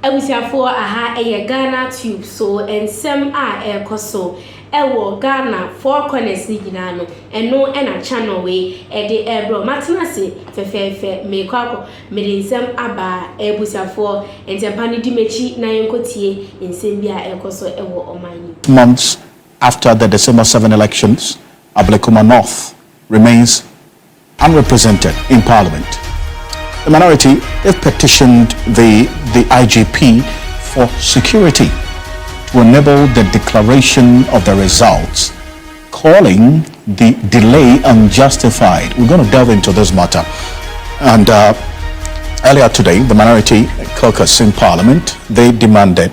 Abusiafo aha eye Ghanatube so ensem a ekoso ewo Ghana four corners ni gina no eno na channel we de ebro matenase fefefe mekako medensem aba abusiafo entempa ni dimechi na yenkotie ensem bia ekoso ewo omani. Months after the December 7 elections, Ablekuma North remains unrepresented in Parliament. The minority have petitioned the IGP for security to enable the declaration of the results, calling the delay unjustified. We're going to delve into this matter. And earlier today, the minority caucus in Parliament, they demanded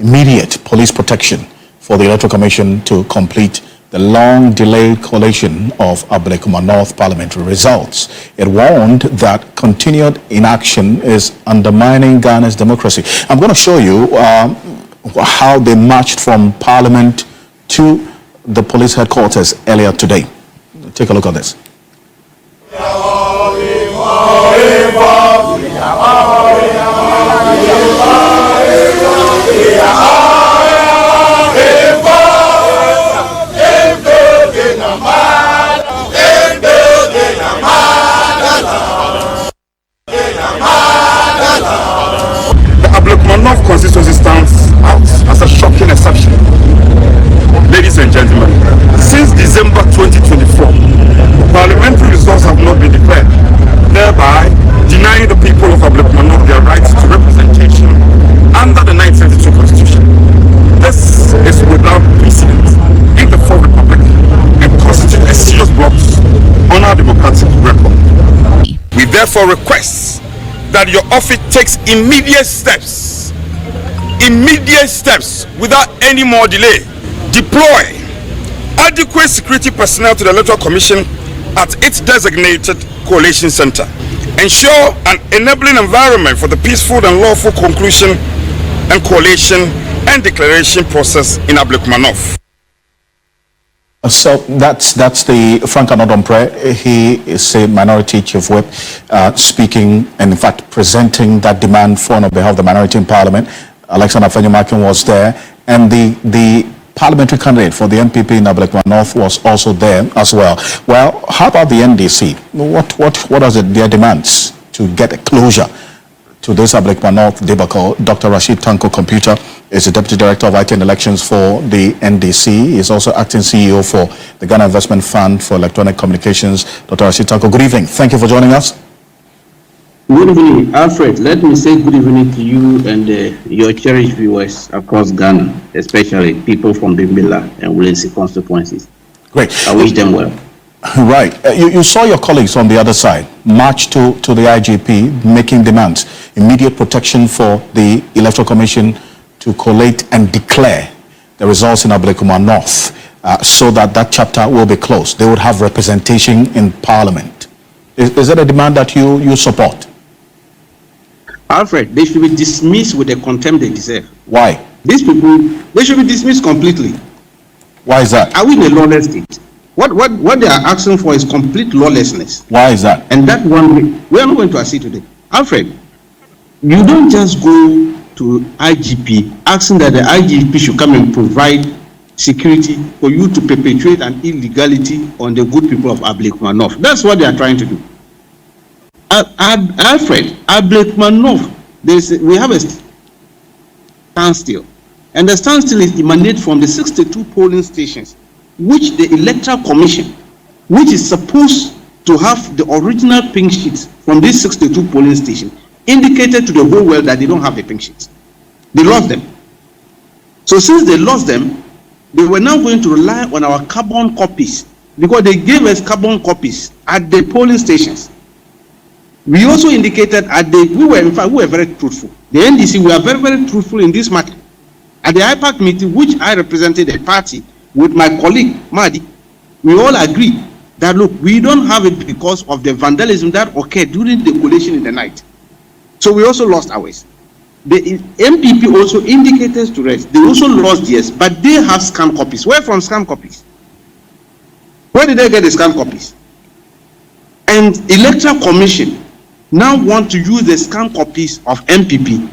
immediate police protection for the Electoral Commission to complete the long-delayed collation of Ablekuma North parliamentary results. It warned that continued inaction is undermining Ghana's democracy. I'm going to show you how they marched from Parliament to the police headquarters earlier today. Take a look at this. North constituency stands out as a shocking exception. Ladies and gentlemen, since December 2024, parliamentary results have not been declared, thereby denying the people of Ablekuma North their rights to representation under the 1972 Constitution. This is without precedent in the Fourth Republic and constitutes a serious blot on our democratic record. We therefore request that your office takes immediate steps without any more delay. Deploy adequate security personnel to the Electoral Commission at its designated collation center. Ensure an enabling environment for the peaceful and lawful conclusion and collation and declaration process in Ablekuma North. So that's the Frank Anodompre. He is a minority chief whip speaking and in fact presenting that demand for on behalf of the minority in Parliament. Alexander Afenyo Makins was there, and the parliamentary candidate for the MPP in Ablekuma North was also there as well. Well, how about the NDC? What are their demands to get a closure to this Ablekuma North debacle? Dr. Rashid Tanko Computer is the Deputy Director of IT and Elections for the NDC. He is also acting CEO for the Ghana Investment Fund for Electronic Communications. Dr. Rashid Tanko, good evening. Thank you for joining us. Good evening, Alfred. Let me say good evening to you and your cherished viewers across Ghana, especially people from Bimbilla and Wulensi constituencies. Great. I wish them well. Right. You saw your colleagues on the other side march to the IGP making demands, immediate protection for the Electoral Commission to collate and declare the results in Ablekuma North so that chapter will be closed. They would have representation in Parliament. Is that a demand that you support? Alfred, they should be dismissed with the contempt they deserve. Why? These people, they should be dismissed completely. Why is that? Are we in a lawless state? What they are asking for is complete lawlessness. Why is that? And that one we are not going to accede today. Alfred, you don't just go to IGP asking that the IGP should come and provide security for you to perpetuate an illegality on the good people of Ablekuma North. That's what they are trying to do. Alfred, Ablekuma North, we have a standstill. And the standstill is emanated from the 62 polling stations, which the Electoral Commission, which is supposed to have the original pink sheets from these 62 polling stations, indicated to the whole world that they don't have the pink sheets. They lost them. So since they lost them, they were now going to rely on our carbon copies, because they gave us carbon copies at the polling stations. We also indicated we were very truthful. The NDC, we are very, very truthful in this matter. At the IPAC meeting, which I represented a party with my colleague, Madi, we all agreed that, look, we don't have it because of the vandalism that occurred during the collation in the night. So we also lost ours. The MPP also indicated to us, they also lost theirs, but they have scanned copies. Where from scanned copies? Where did they get the scanned copies? And Electoral Commission now want to use the scanned copies of MPP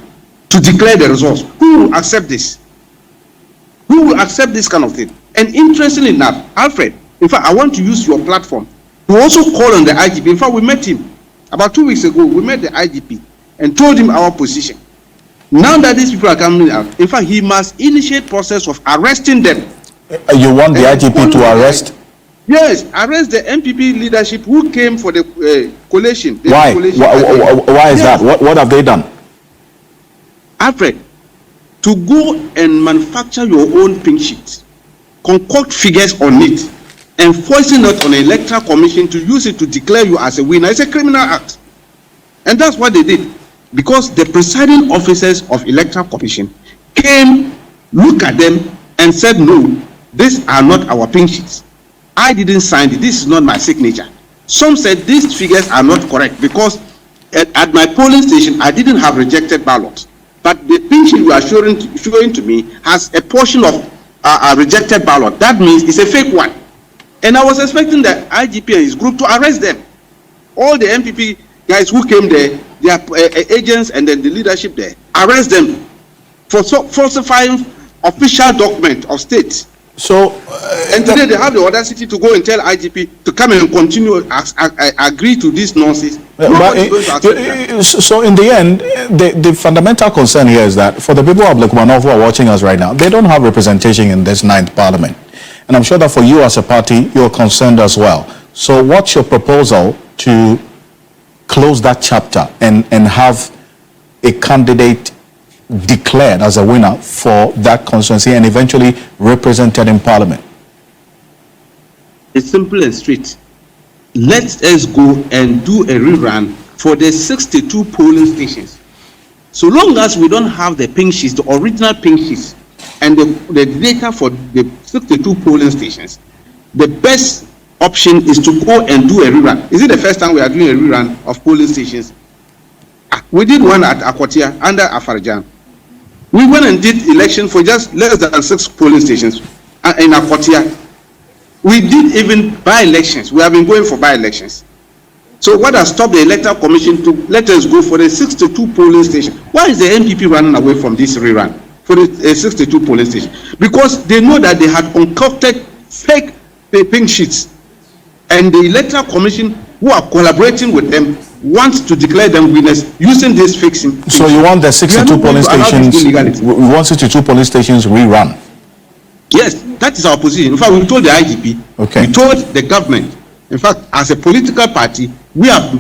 to declare the results. Who will accept this? Who will accept this kind of thing? And interestingly enough, Alfred, in fact, I want to use your platform to also call on the IGP. In fact, we met him about 2 weeks ago. We met the IGP and told him our position. Now that these people are coming out, in fact, he must initiate process of arresting them. You want the IGP to arrest? Yes, arrest the MPP leadership who came for the collation. Why? Why is that? What have they done? Alfred, to go and manufacture your own pink sheet, concoct figures on it, and forcing it on an electoral commission to use it to declare you as a winner, it's a criminal act. And that's what they did. Because the presiding officers of electoral commission came, looked at them, and said, no, these are not our pink sheets. I didn't sign it. This is not my signature. Some said these figures are not correct because at my polling station, I didn't have rejected ballots. But the pink sheet you are showing to me has a portion of a rejected ballot. That means it's a fake one. And I was expecting the IGP and his group to arrest them. All the MPP guys who came there, their agents and then the leadership there, arrest them for falsifying official document of state. So, and today they have the audacity to go and tell IGP to come and continue agree to this nonsense. So in the end, the fundamental concern here is that for the people of Lekumano who are watching us right now, they don't have representation in this 9th parliament. And I'm sure that for you as a party, you're concerned as well. So what's your proposal to close that chapter and have a candidate declared as a winner for that constituency and eventually represented in parliament? It's simple and straight. Let us go and do a rerun for the 62 polling stations. So long as we don't have the pink sheets, the original pink sheets, and the data for the 62 polling stations, the best option is to go and do a rerun. Is it the first time we are doing a rerun of polling stations? We did one at Akwatia under Afarijan. We went and did election for just less than 6 polling stations in Akwatia. We did even by-elections. We have been going for by-elections. So what has stopped the electoral commission to let us go for the 62 polling stations? Why is the NPP running away from this rerun for the 62 polling stations? Because they know that they had concocted fake pink sheets, and the electoral commission, who are collaborating with them, wants to declare them winners using this fixing. So you want the 62 polling stations? We want 62 polling stations rerun. Yes, that is our position. In fact, we told the IGP, we told the government. In fact, as a political party, we have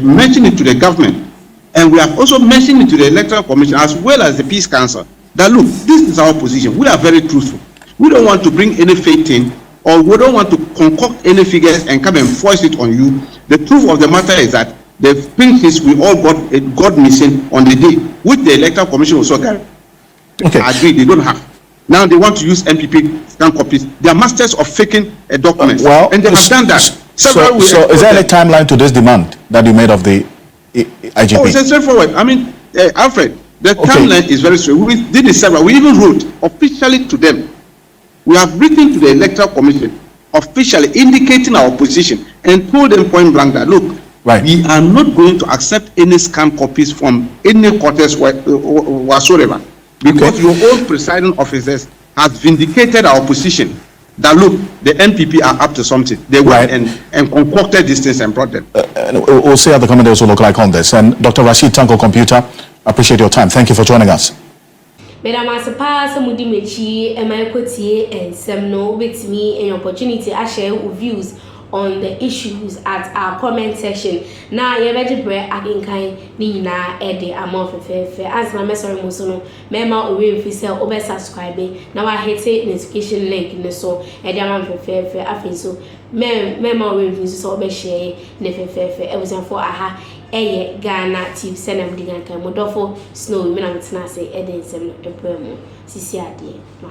mentioned it to the government, and we have also mentioned it to the electoral commission as well as the peace council, that look, this is our position. We are very truthful. We don't want to bring any fake thing, or we don't want to concoct any figures and come and force it on you. The truth of the matter is that the pink sheets we all got missing on the day, which the electoral commission also agreed they don't have. Now they want to use MPP scan copies. They are masters of faking documents, and they have done that. So is there any timeline to this demand that you made of the IGP? Oh, it's straightforward. I mean, Alfred, the timeline is very straight. We did it several. We even wrote officially to them. We have written to the electoral commission officially indicating our position and told them point blank that look, we are not going to accept any scam copies from any quarters whatsoever, because your own presiding officers have vindicated our position that look, the NPP are up to something. They went and concocted these things and brought them. We'll see how the commentators will look like on this. And Dr. Rashid Tanko Computer, appreciate your time. Thank you for joining us. Madam Asapa, Samudi Mechi, and my Kotie, and Semno with me an opportunity to share views on the issues at our comment section. Now, you're ready to again kind Nina Eddie Amorph as my message Musono, Mema or if you over subscribe. Now I hate the notification link in the so Ediaman for fair Afenyo. Mema or if you saw me share Nefe, it was for aha. Ghanatube send them the Modofo snow, Minam Tenase, Eden, Sem, the Premo, Sisia, my